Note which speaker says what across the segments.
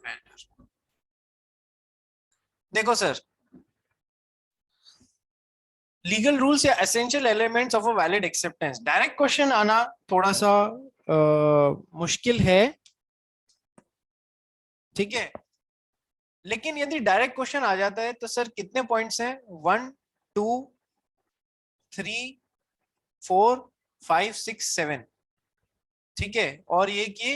Speaker 1: manner. देखो sir, legal rules या essential elements of a valid acceptance, direct question आना थोड़ा सा मुश्किल है, ठीक है। लेकिन यदि डायरेक्ट क्वेश्चन आ जाता है तो सर कितने पॉइंट्स हैं? 1 2 3 4 5 6 7, ठीक है। और ये कि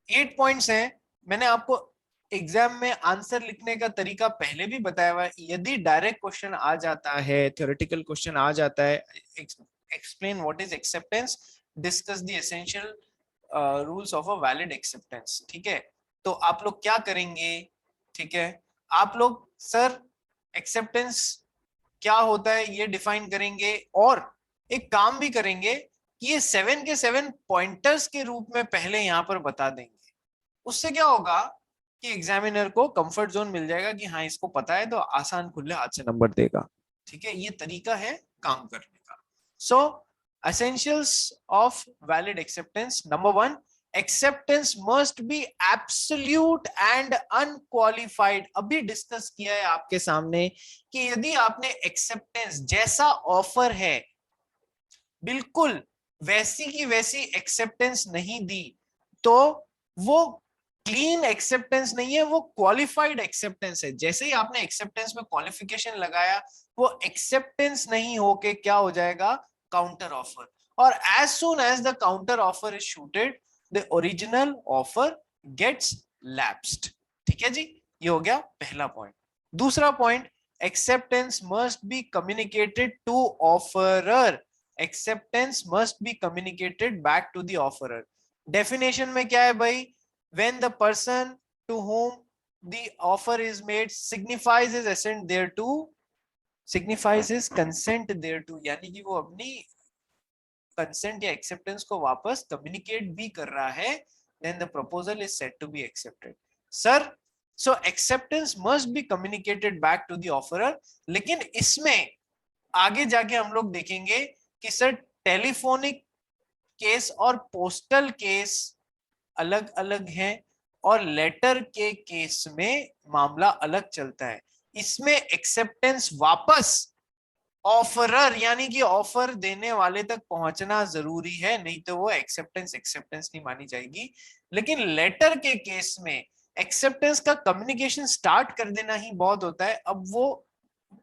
Speaker 1: 8 पॉइंट्स हैं। मैंने आपको एग्जाम में आंसर लिखने का तरीका पहले भी बताया हुआ है। यदि डायरेक्ट क्वेश्चन आ जाता है, थ्योरेटिकल क्वेश्चन आ जाता है, explain what is acceptance, discuss the essential rules of a valid acceptance, ठीक है। तो आप लोग क्या करेंगे, ठीक है, आप लोग सर एक्सेप्टेंस क्या होता है ये डिफाइन करेंगे, और एक काम भी करेंगे कि ये 7 के 7 पॉइंटर्स के रूप में पहले यहां पर बता देंगे। उससे क्या होगा कि एग्जामिनर को कंफर्ट जोन मिल जाएगा कि हाँ इसको पता है, तो आसान खुले हाथ से नंबर देगा, ठीक है। ये तरीका है काम करने का। So essentials of valid acceptance, number 1, acceptance must be absolute and unqualified. अभी डिस्कस किया है आपके सामने कि यदि आपने एक्सेप्टेंस जैसा ऑफर है बिल्कुल वैसी की वैसी एक्सेप्टेंस नहीं दी, तो वो क्लीन एक्सेप्टेंस नहीं है, वो क्वालिफाइड एक्सेप्टेंस है। जैसे ही आपने एक्सेप्टेंस में क्वालिफिकेशन लगाया, वो एक्सेप्टेंस नहीं होके क्या हो जाएगा? Counter offer. और as soon as the counter offer is shooted, the original offer gets lapsed, ठीक है जी। ये हो गया पहला पॉइंट। दूसरा point, acceptance must be communicated to offeror. Acceptance must be communicated back to the offeror. Definition में क्या है भाई? when the person to whom the offer is made signifies his assent thereto, signifies his consent thereto, यानी कि वो अपनी consent या acceptance को वापस कम्युनिकेट भी कर रहा है, then the proposal is said to be accepted. Sir, so acceptance must be communicated back to the offerer. लेकिन इसमें आगे जाके हम लोग देखेंगे कि सर टेलीफोनिक केस और पोस्टल केस अलग अलग हैं, और लेटर के केस में मामला अलग चलता है। इसमें एक्सेप्टेंस वापस ऑफरर यानी कि ऑफर देने वाले तक पहुंचना जरूरी है, नहीं तो वो एक्सेप्टेंस एक्सेप्टेंस नहीं मानी जाएगी। लेकिन लेटर के केस में एक्सेप्टेंस का कम्युनिकेशन स्टार्ट कर देना ही बहुत होता है। अब वो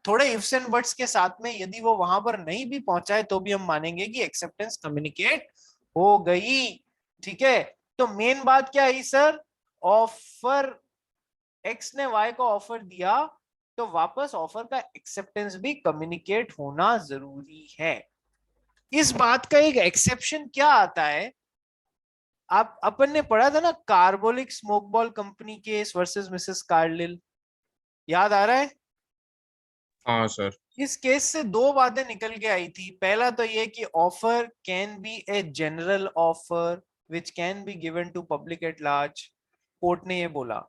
Speaker 1: थोड़े इफ्स एंड बट्स के साथ में यदि वो वहां पर नहीं भी पहुंचाए तो भी हम मानेंगे कि एक्सेप्टेंस कम्युनिकेट हो गई, ठीक है। तो मेन बात क्या है सर? ऑफर, एक्स ने वाई को ऑफर दिया, तो वापस ऑफर का एक्सेप्टेंस भी कम्युनिकेट होना जरूरी है। इस बात का एक एक्सेप्शन क्या आता है, आप अपन ने पढ़ा था ना, carbolic smoke ball company case versus Mrs Carlill, याद आ रहा है?
Speaker 2: हाँ सर।
Speaker 1: इस केस से दो बातें निकल के आई थी। पहला तो ये कि offer can be a general offer which can be given to public at large, court ने ये बोला।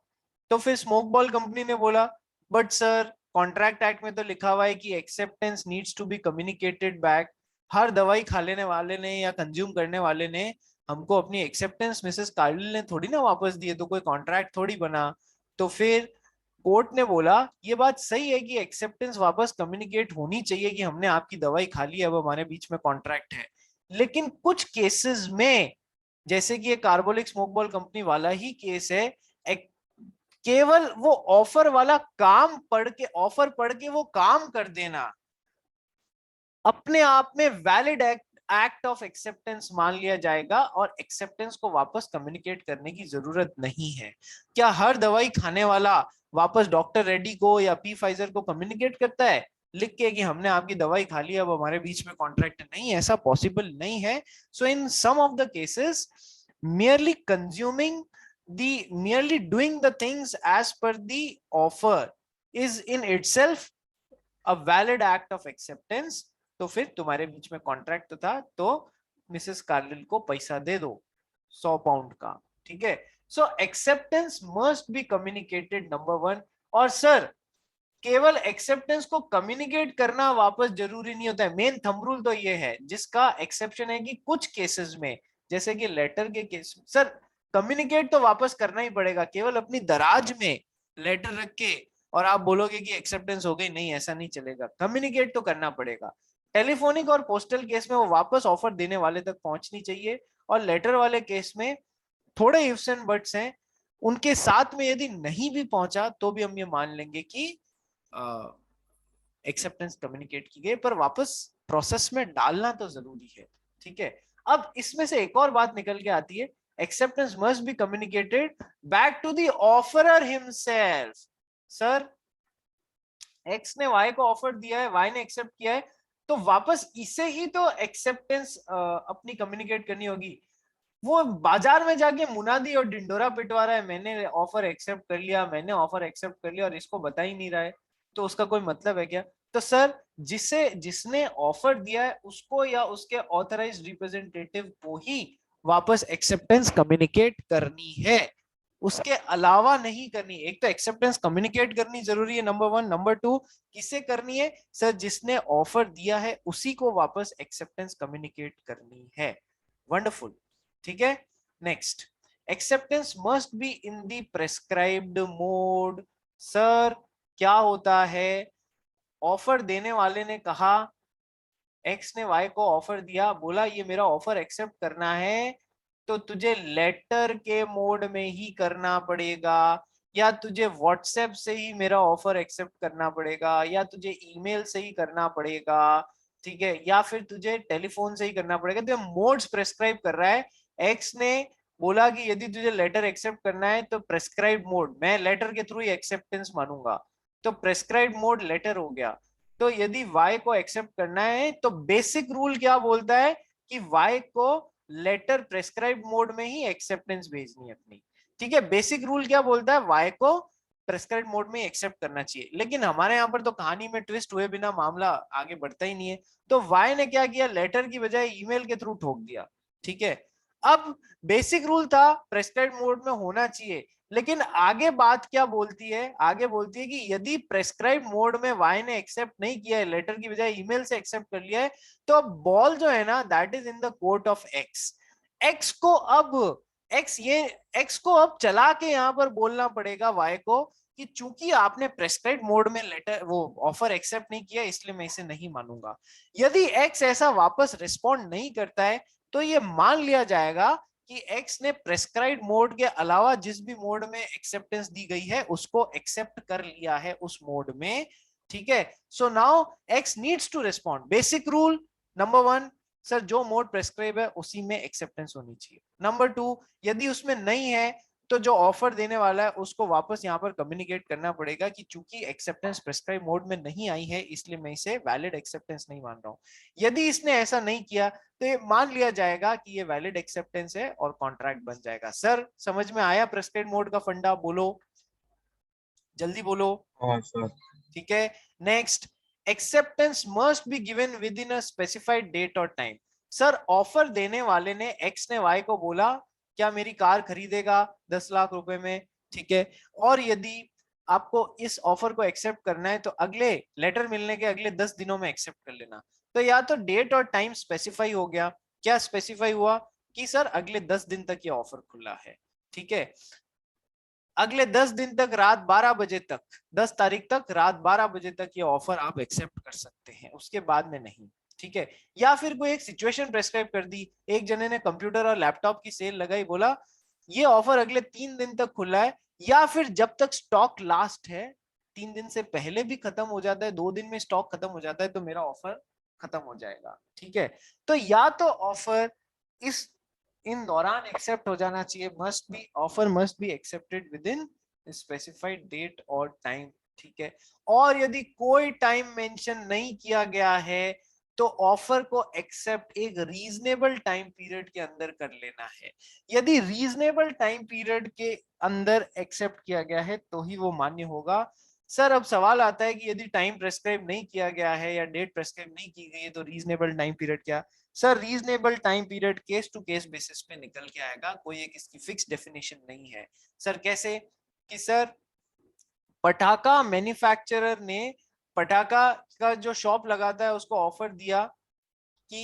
Speaker 1: तो फिर स्मोक बॉल कंपनी ने बोला, बट सर कॉन्ट्रैक्ट एक्ट में तो लिखा हुआ है कि acceptance needs to be communicated back. हर दवाई खा लेने वाले ने या कंज्यूम करने वाले ने हमको अपनी एक्सेप्टेंस मिसेस कार्लिल ने थोड़ी ना वापस दी है, तो कोई कॉन्ट्रैक्ट थोड़ी बना। तो फिर कोर्ट ने बोला ये बात सही है कि एक्सेप्टेंस वापस कम्युनिकेट होनी चाहिए कि हमने आपकी दवाई खा ली, अब हमारे बीच में कॉन्ट्रैक्ट है। लेकिन कुछ केसेस में, जैसे कि ये कार्बोलिक स्मोक बॉल कंपनी वाला ही केस है, केवल वो ऑफर वाला काम पढ़ के, ऑफर पढ़ के वो काम कर देना अपने आप में वैलिड एक्ट ऑफ एक्सेप्टेंस मान लिया जाएगा, और एक्सेप्टेंस को वापस कम्युनिकेट करने की जरूरत नहीं है। क्या हर दवाई खाने वाला वापस डॉक्टर रेड्डी को या पी फाइजर को कम्युनिकेट करता है लिख के कि हमने आपकी दवाई खा ली, अब हमारे बीच में कॉन्ट्रैक्ट नहीं? ऐसा पॉसिबल नहीं है। So in some of the cases merely consuming merely doing the things as per the offer is in itself a valid act of acceptance। तो फिर तुम्हारे बीच में कॉन्ट्रैक्ट था, तो मिसेस कार्लिल को पैसा दे दो 100 पाउंड का, ठीक है। So acceptance must be communicated, number 1। और सर केवल एक्सेप्टेंस को कम्युनिकेट करना वापस जरूरी नहीं होता है। मेन थंब रूल तो ये है, जिसका एक्सेप्शन है कि कुछ केसेस में, जैसे कि लेटर के केस, सर कम्युनिकेट तो वापस करना ही पड़ेगा, केवल अपनी दराज में लेटर रख के और आप बोलोगे कि एक्सेप्टेंस हो गई, नहीं, ऐसा नहीं चलेगा, कम्युनिकेट तो करना पड़ेगा। टेलीफोनिक और पोस्टल केस में वो वापस ऑफर देने वाले तक पहुंचनी चाहिए, और लेटर वाले केस में थोड़े इफ्स एंड बट्स हैं, उनके साथ में यदि नहीं भी पहुंचा तो भी हम ये मान लेंगे कि एक्सेप्टेंस कम्युनिकेट की गई, पर वापस प्रोसेस में डालना तो जरूरी है। ठीक है, अब इसमें से एक और बात निकल के आती है, acceptance must be communicated back to the offeror himself. Sir, X ने वाई को ऑफर दिया है, वाई ने एक्सेप्ट किया है, तो वापस इसे ही तो एक्सेप्टेंस अपनी कम्युनिकेट करनी होगी। वो बाजार में जाके मुनादी और डिंडोरा पिटवा रहा है, मैंने ऑफर एक्सेप्ट कर लिया, मैंने ऑफर एक्सेप्ट कर लिया, और इसको बता ही नहीं रहा है, तो उसका कोई मतलब है क्या? तो सर, जिसने ऑफर दिया है उसको या उसके ऑथराइज्ड रिप्रेजेंटेटिव को ही वापस एक्सेप्टेंस कम्युनिकेट करनी है, उसके अलावा नहीं करनी। एक तो एक्सेप्टेंस कम्युनिकेट करनी जरूरी है, नंबर वन। नंबर टू, किसे करनी है? सर, जिसने ऑफर दिया है उसी को वापस एक्सेप्टेंस कम्युनिकेट करनी है। वंडरफुल। ठीक है, next, acceptance must be in the prescribed mode. Sir, क्या होता है, ऑफर देने वाले ने कहा, एक्स ने वाई को ऑफर दिया, बोला ये मेरा ऑफर एक्सेप्ट करना है तो तुझे लेटर के मोड में ही करना पड़ेगा, या तुझे व्हाट्सएप से ही मेरा ऑफर एक्सेप्ट करना पड़ेगा, या तुझे ईमेल से ही करना पड़ेगा, ठीक है, या फिर तुझे टेलीफोन से ही करना पड़ेगा। तो मोड्स प्रेस्क्राइब कर रहा है। एक्स ने बोला कि यदि तुझे लेटर एक्सेप्ट करना है तो प्रेस्क्राइब मोड, मैं लेटर के थ्रू ही एक्सेप्टेंस मानूंगा, तो प्रेस्क्राइब मोड लेटर हो गया। तो यदि y को एक्सेप्ट करना है तो बेसिक रूल क्या बोलता है कि y को लेटर प्रेस्क्राइब मोड में ही एक्सेप्टेंस भेजनी है अपनी। ठीक है, बेसिक रूल क्या बोलता है, y को प्रेस्क्राइब मोड में एक्सेप्ट करना चाहिए, लेकिन हमारे यहाँ पर तो कहानी में ट्विस्ट हुए बिना मामला आगे बढ़ता ही नहीं है। तो y ने क्या किया, लेटर की बजाय ईमेल के थ्रू ठोक दिया। ठीक है, अब बेसिक रूल था प्रेस्क्राइब मोड में होना चाहिए, लेकिन आगे बात क्या बोलती है, आगे बोलती है कि यदि प्रेस्क्राइब मोड में वाई ने एक्सेप्ट नहीं किया है, लेटर की बजाय ईमेल से एक्सेप्ट कर लिया है, तो अब बॉल जो है ना, that is in the court of x. X को अब एक्स को अब चला के यहां पर बोलना पड़ेगा वाई को कि चूंकि आपने प्रेस्क्राइब मोड में लेटर वो ऑफर एक्सेप्ट नहीं किया, इसलिए मैं इसे नहीं मानूंगा। यदि एक्स ऐसा वापस रिस्पॉन्ड नहीं करता है तो ये मान लिया जाएगा कि एक्स ने प्रेस्क्राइब मोड के अलावा जिस भी मोड में एक्सेप्टेंस दी गई है उसको एक्सेप्ट कर लिया है उस मोड में। ठीक है, so now X needs to respond. Basic rule number one, sir जो मोड प्रेस्क्राइब है उसी में एक्सेप्टेंस होनी चाहिए। नंबर टू, यदि उसमें नहीं है तो जो ऑफर देने वाला है उसको वापस यहाँ पर कम्युनिकेट करना पड़ेगा कि चूंकि एक्सेप्टेंस प्रेस्क्राइब मोड में नहीं आई है इसलिए मैं इसे वैलिड एक्सेप्टेंस नहीं मान रहा हूँ। यदि इसने ऐसा नहीं किया तो ये मान लिया जाएगा कि ये वैलिड एक्सेप्टेंस है और कॉन्ट्रैक्ट बन जाएगा। सर, समझ में आया प्रेस्क्राइब मोड का फंडा? बोलो, जल्दी बोलो।
Speaker 2: हाँ सर।
Speaker 1: ठीक है, next, acceptance must be given within a specified date और टाइम। सर, ऑफर देने वाले ने, एक्स ने वाई को बोला क्या मेरी कार खरीदेगा 10 लाख रुपए में, ठीक है, और यदि आपको इस ऑफर को एक्सेप्ट करना है तो अगले लेटर मिलने के अगले 10 दिनों में एक्सेप्ट कर लेना। तो या तो डेट और टाइम स्पेसिफाई हो गया, क्या स्पेसिफाई हुआ कि सर अगले 10 दिन तक ये ऑफर खुला है। ठीक है, अगले 10 दिन तक रात 12 बजे तक, 10 तारीख तक रात 12 बजे तक ये ऑफर आप एक्सेप्ट कर सकते हैं, उसके बाद में नहीं। ठीक है, या फिर कोई एक सिचुएशन प्रेस्क्राइब कर दी, एक जने ने कंप्यूटर और लैपटॉप की सेल लगाई, बोला ये ऑफर अगले 3 दिन तक खुला है, या फिर जब तक स्टॉक लास्ट है, 3 दिन से पहले भी खत्म हो जाता है, 2 दिन में स्टॉक खत्म हो जाता है तो मेरा ऑफर खत्म हो जाएगा। ठीक है, तो या तो ऑफर इस इन दौरान एक्सेप्ट हो जाना चाहिए, must be offer must be accepted within specified date और टाइम। ठीक है, और यदि कोई टाइम मेंशन नहीं किया गया है तो ऑफर को एक्सेप्ट एक रीजनेबल टाइम पीरियड के अंदर कर लेना है। यदि रीजनेबल टाइम पीरियड के अंदर एक्सेप्ट किया गया है तो ही वो मान्य होगा। सर, अब सवाल आता है कि यदि टाइम प्रेस्क्राइब नहीं किया गया है या डेट प्रेस्क्राइब नहीं की गई है तो रीजनेबल टाइम पीरियड क्या? Sir, reasonable time period case to case basis पे निकल के आएगा, कोई एक इसकी फिक्स डेफिनेशन नहीं है। सर कैसे कि सर, पटाखा मैन्युफैक्चरर ने पटाखा का जो शॉप लगाता है उसको ऑफर दिया कि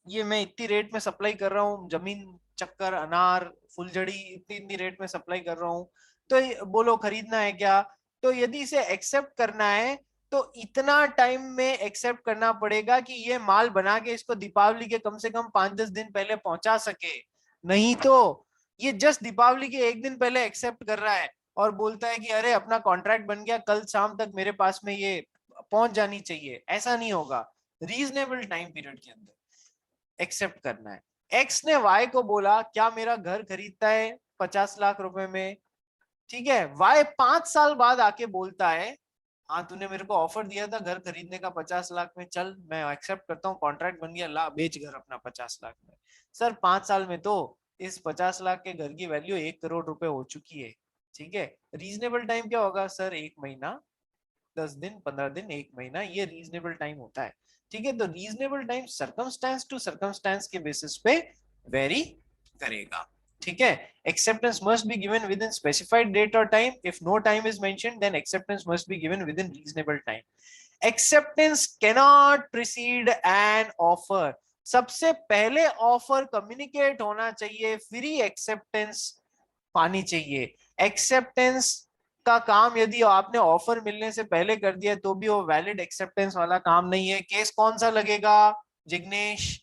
Speaker 1: ये मैं इतनी रेट में सप्लाई कर रहा हूँ, जमीन चक्कर, अनार, फुलझड़ी इतनी इतनी रेट में सप्लाई कर रहा हूँ, तो बोलो खरीदना है क्या? तो यदि इसे एक्सेप्ट करना है तो इतना टाइम में एक्सेप्ट करना पड़ेगा कि ये माल बना के इसको दीपावली के कम से कम 5-10 दिन पहले पहुंचा सके। नहीं तो ये जस्ट दीपावली के एक दिन पहले एक्सेप्ट कर रहा है और बोलता है कि अरे अपना कॉन्ट्रैक्ट बन गया, कल शाम तक मेरे पास में ये पहुंच जानी चाहिए। ऐसा नहीं होगा। रीजनेबल टाइम पीरियड के अंदर एक्सेप्ट करना है। एक्स ने वाई को बोला क्या मेरा घर खरीदता है 50 लाख रुपए में, ठीक है। वाई 5 साल बाद आके बोलता है हाँ तूने मेरे को ऑफर दिया था घर खरीदने का 50 लाख में, चल मैं एक्सेप्ट करता हूँ, कॉन्ट्रैक्ट बन गया, ला बेच घर अपना 50 लाख में। सर 5 साल में तो इस 50 लाख के घर की वैल्यू 1 करोड़ रुपए हो चुकी है, ठीक है। रीजनेबल टाइम क्या होगा सर? 1 महीना, 10 दिन, 15 दिन, 1 महीना, ये रीजनेबल टाइम होता है, ठीक है। तो reasonable time circumstance to circumstance के बेसिस पे वेरी करेगा, ठीक है। Acceptance must be given within specified date or time. If no time is mentioned, then acceptance must be given within reasonable time. Acceptance cannot precede an offer. सबसे पहले offer communicate होना चाहिए, फिर ही acceptance पानी चाहिए। एक्सेप्टेंस का काम यदि आपने ऑफर मिलने से पहले कर दिया तो भी वो वैलिड एक्सेप्टेंस वाला काम नहीं है। केस कौन सा लगेगा जिग्नेश?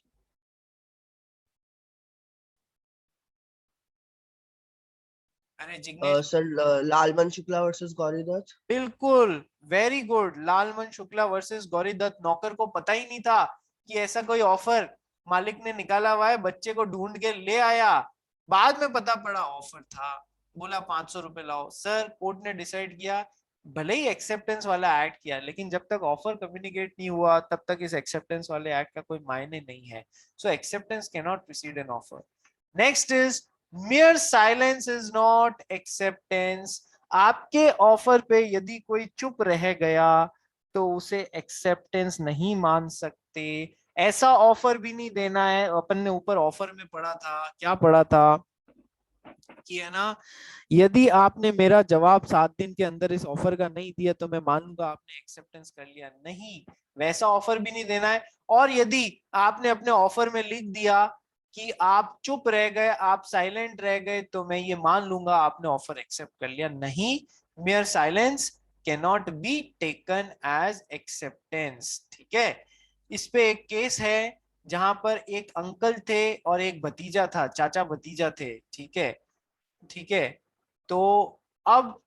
Speaker 1: अरे जिग्नेश,
Speaker 3: सर लालमन शुक्ला वर्सेस गौरी दत्त।
Speaker 1: बिल्कुल, very good. Lalman Shukla versus Gauri Dutt. नौकर को पता ही नहीं था कि ऐसा कोई ऑफर मालिक ने निकाला हुआ है, बच्चे को ढूंढ के ले आया, बाद में पता पड़ा ऑफर था, बोला 500 रुपए लाओ। सर कोर्ट ने डिसाइड किया भले ही एक्सेप्टेंस वाला एक्ट किया, लेकिन जब तक ऑफर कम्युनिकेट नहीं हुआ तब तक इस एक्सेप्टेंस वाले एक्ट का कोई मायने नहीं है। So acceptance can not precede an offer. Next is mere silence is not acceptance. आपके ऑफर पे यदि कोई चुप रह गया तो उसे एक्सेप्टेंस नहीं मान सकते। ऐसा ऑफर भी नहीं देना है। अपन ने ऊपर ऑफर में पढ़ा था, क्या पढ़ा था कि है ना, यदि आपने मेरा जवाब 7 दिन के अंदर इस ऑफर का नहीं दिया तो मैं मानूंगा आपने एक्सेप्टेंस कर लिया। नहीं, वैसा ऑफर भी नहीं देना है। और यदि आपने अपने ऑफर में लिख दिया कि आप चुप रह गए, आप साइलेंट रह गए, तो मैं ये मान लूंगा आपने ऑफर एक्सेप्ट कर लिया। नहीं, mere silence can not be taken as acceptance, ठीक है। इस पे एक केस है जहां पर एक अंकल थे और एक भतीजा था, चाचा भतीजा थे, ठीक है, ठीक है। तो अब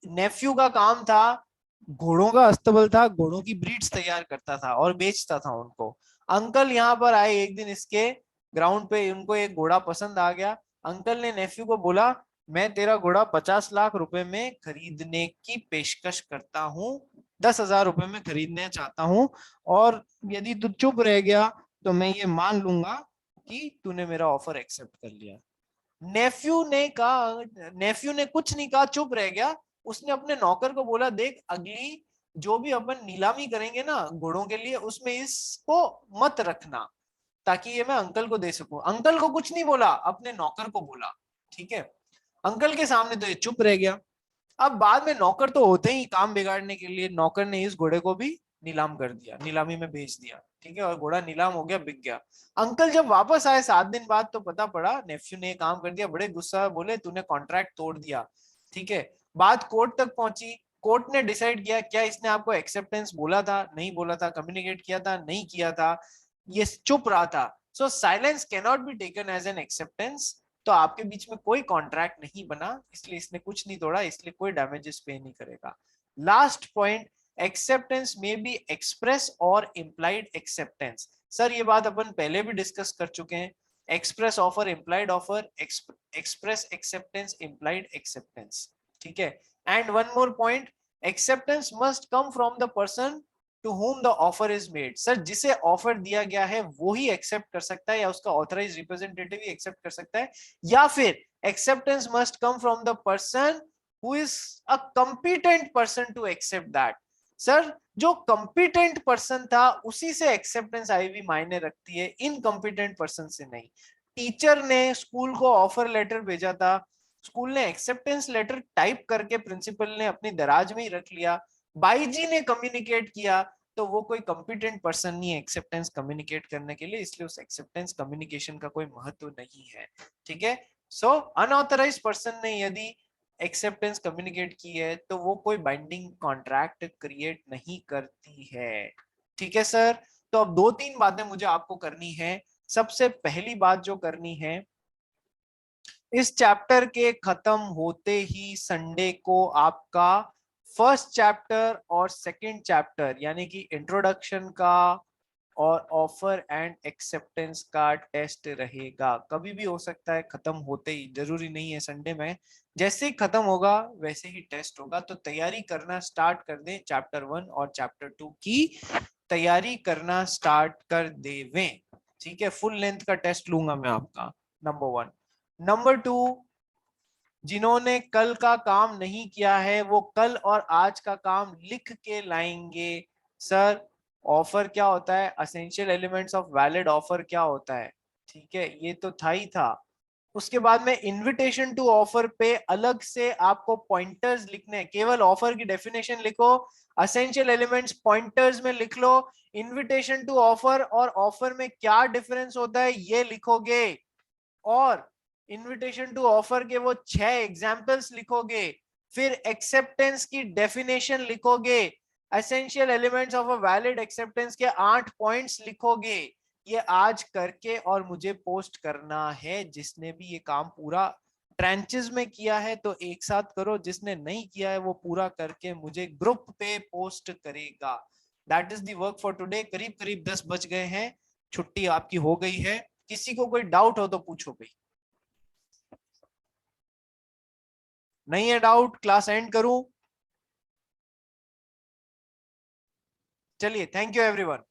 Speaker 1: नेफ्यू का काम था, घोड़ों का अस्तबल था, घोड़ों की ब्रीड्स तैयार करता था और बेचता था उनको। अंकल यहाँ पर आए एक दिन इसके ग्राउंड पे, उनको एक घोड़ा पसंद आ गया। अंकल ने नेफ्यू को बोला मैं तेरा घोड़ा 50 लाख रुपए में खरीदने की पेशकश करता हूँ, 10,000 रुपए में खरीदना चाहता हूँ, और यदि तू चुप रह गया तो मैं ये मान लूंगा कि तूने मेरा ऑफर एक्सेप्ट कर लिया। नेफ्यू ने कुछ नहीं कहा, चुप रह गया। उसने अपने नौकर को बोला देख अगली जो भी अपन नीलामी करेंगे ना घोड़ों के लिए, उसमें इसको मत रखना ताकि ये मैं अंकल को दे सकूं। अंकल को कुछ नहीं बोला, अपने नौकर को बोला, ठीक है। अंकल के सामने तो ये चुप रह गया। अब बाद में नौकर तो होते ही काम बिगाड़ने के लिए, नौकर ने इस घोड़े को भी नीलाम कर दिया, नीलामी में बेच दिया, ठीक है, और घोड़ा नीलाम हो गया, बिक गया। अंकल जब वापस आए 7 दिन बाद तो पता पड़ा नेफ्यू ने काम कर दिया। बड़े गुस्सा, बोले तूने कॉन्ट्रैक्ट तोड़ दिया, ठीक है। बात कोर्ट तक पहुंची। कोर्ट ने डिसाइड किया क्या इसने आपको एक्सेप्टेंस बोला था, नहीं बोला था, कम्युनिकेट किया था, नहीं किया था, ये चुप रहा था। So silence can not be taken as an acceptance. तो आपके बीच में कोई कॉन्ट्रैक्ट नहीं बना, इसलिए इसने कुछ नहीं तोड़ा, इसलिए कोई डैमेजेस पे नहीं करेगा। लास्ट पॉइंट, एक्सेप्टेंस में बी एक्सप्रेस और इम्प्लाइड एक्सेप्टेंस। सर ये बात अपन पहले भी डिस्कस कर चुके हैं। Express offer, implied offer, express acceptance, implied acceptance, ठीक है। And one more point, acceptance must come from the person to whom the offer is made. Sir जिसे ऑफर दिया गया है वो ही एक्सेप्ट कर सकता है, या उसका ऑथराइज रिप्रेजेंटेटिव ही एक्सेप्ट कर सकता है, या फिर acceptance must come from the person who is a competent person to accept that. Sir जो कंपिटेंट पर्सन था उसी से एक्सेप्टेंस आई भी मायने रखती है, इनकम्पिटेंट पर्सन से नहीं। टीचर ने स्कूल को ऑफर लेटर भेजा था, स्कूल ने एक्सेप्टेंस लेटर टाइप करके प्रिंसिपल ने अपनी दराज में ही रख लिया। बाई जी ने कम्युनिकेट किया, तो वो कोई कॉम्पिटेंट पर्सन नहीं है एक्सेप्टेंस कम्युनिकेट करने के लिए, इसलिए उस एक्सेप्टेंस कम्युनिकेशन का कोई महत्व नहीं है। ठीक है, सो अनऑथराइज पर्सन ने यदि एक्सेप्टेंस कम्युनिकेट की है तो वो कोई बाइंडिंग कॉन्ट्रैक्ट क्रिएट नहीं करती है। ठीक है सर, तो अब 2-3 बातें मुझे आपको करनी है। सबसे पहली बात जो करनी है, इस चैप्टर के खत्म होते ही संडे को आपका फर्स्ट चैप्टर और सेकंड चैप्टर यानी कि इंट्रोडक्शन का और ऑफर एंड एक्सेप्टेंस का टेस्ट रहेगा। कभी भी हो सकता है खत्म होते ही, जरूरी नहीं है संडे में। जैसे ही खत्म होगा वैसे ही टेस्ट होगा, तो तैयारी करना स्टार्ट कर दें। चैप्टर 1 और चैप्टर 2 की तैयारी करना स्टार्ट कर देवें। ठीक है, फुल लेंथ का टेस्ट लूंगा मैं आपका, नंबर 1। नंबर 2, जिन्होंने कल का काम नहीं किया है वो कल और आज का काम लिख के लाएंगे। सर ऑफर क्या होता है, essential elements of valid offer क्या होता है, ठीक है, ये तो था ही था। उसके बाद में इनविटेशन टू ऑफर पे अलग से आपको पॉइंटर्स लिखने हैं। केवल ऑफर की डेफिनेशन लिखो, असेंशियल एलिमेंट्स पॉइंटर्स में लिख लो, इनविटेशन टू ऑफर और ऑफर में क्या डिफरेंस होता है ये लिखोगे, और इनविटेशन टू ऑफर के वो 6 एग्जाम्पल्स लिखोगे, फिर एक्सेप्टेंस की डेफिनेशन लिखोगे, essential elements of a valid acceptance के 8 पॉइंट्स लिखोगे। ये आज करके और मुझे पोस्ट करना है। जिसने भी ये काम पूरा ट्रेंचेस में किया है तो एक साथ करो, जिसने नहीं किया है वो पूरा करके मुझे ग्रुप पे पोस्ट करेगा। That is the work for today. करीब करीब 10 बज गए हैं, छुट्टी आपकी हो गई है। किसी को कोई डाउट हो तो पूछो भाई। नहीं है डाउट, क्लास एंड करूं? चलिए, थैंक यू एवरीवन।